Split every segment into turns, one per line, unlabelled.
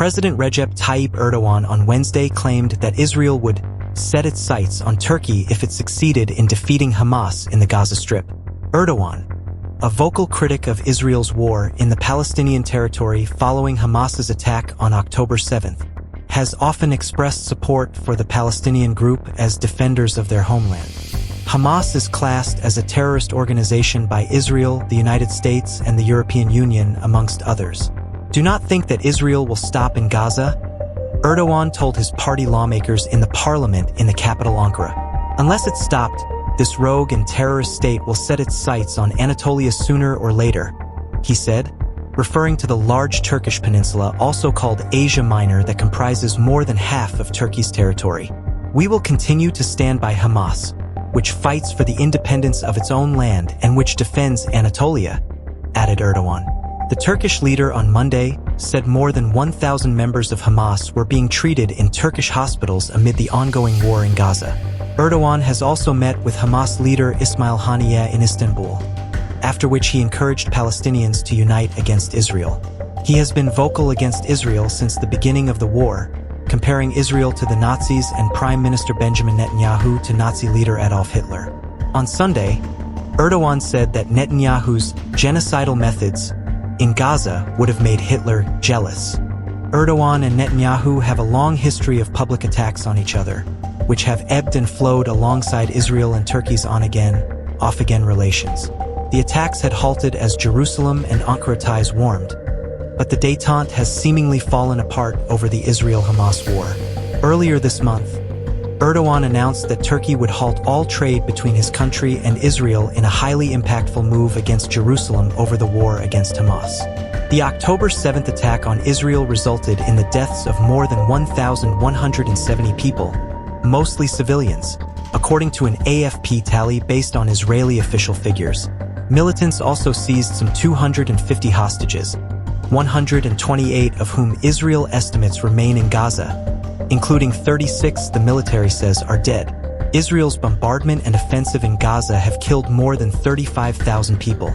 President Recep Tayyip Erdogan on Wednesday claimed that Israel would set its sights on Turkey if it succeeded in defeating Hamas in the Gaza Strip. Erdogan, a vocal critic of Israel's war in the Palestinian territory following Hamas's attack on October 7th, has often expressed support for the Palestinian group as defenders of their homeland. Hamas is classed as a terrorist organization by Israel, the United States, and the European Union, amongst others. Do not think that Israel will stop in Gaza, Erdogan told his party lawmakers in the parliament in the capital Ankara. Unless it's stopped, this rogue and terrorist state will set its sights on Anatolia sooner or later, he said, referring to the large Turkish peninsula, also called Asia Minor, that comprises more than half of Turkey's territory. We will continue to stand by Hamas, which fights for the independence of its own land and which defends Anatolia, added Erdogan. The Turkish leader on Monday said more than 1,000 members of Hamas were being treated in Turkish hospitals amid the ongoing war in Gaza. Erdogan has also met with Hamas leader Ismail Haniyeh in Istanbul, after which he encouraged Palestinians to unite against Israel. He has been vocal against Israel since the beginning of the war, comparing Israel to the Nazis and Prime Minister Benjamin Netanyahu to Nazi leader Adolf Hitler. On Sunday, Erdogan said that Netanyahu's genocidal methods in Gaza would have made Hitler jealous. Erdogan and Netanyahu have a long history of public attacks on each other, which have ebbed and flowed alongside Israel and Turkey's on-again, off-again relations. The attacks had halted as Jerusalem and Ankara ties warmed, but the détente has seemingly fallen apart over the Israel-Hamas war. Earlier this month, Erdogan announced that Turkey would halt all trade between his country and Israel in a highly impactful move against Jerusalem over the war against Hamas. The October 7th attack on Israel resulted in the deaths of more than 1,170 people, mostly civilians, according to an AFP tally based on Israeli official figures. Militants also seized some 250 hostages, 128 of whom Israel estimates remain in Gaza, including 36 the military says are dead. Israel's bombardment and offensive in Gaza have killed more than 35,000 people,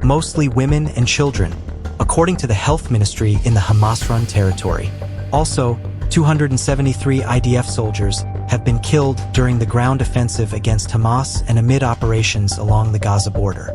mostly women and children, according to the health ministry in the Hamas-run territory. Also, 273 IDF soldiers have been killed during the ground offensive against Hamas and amid operations along the Gaza border.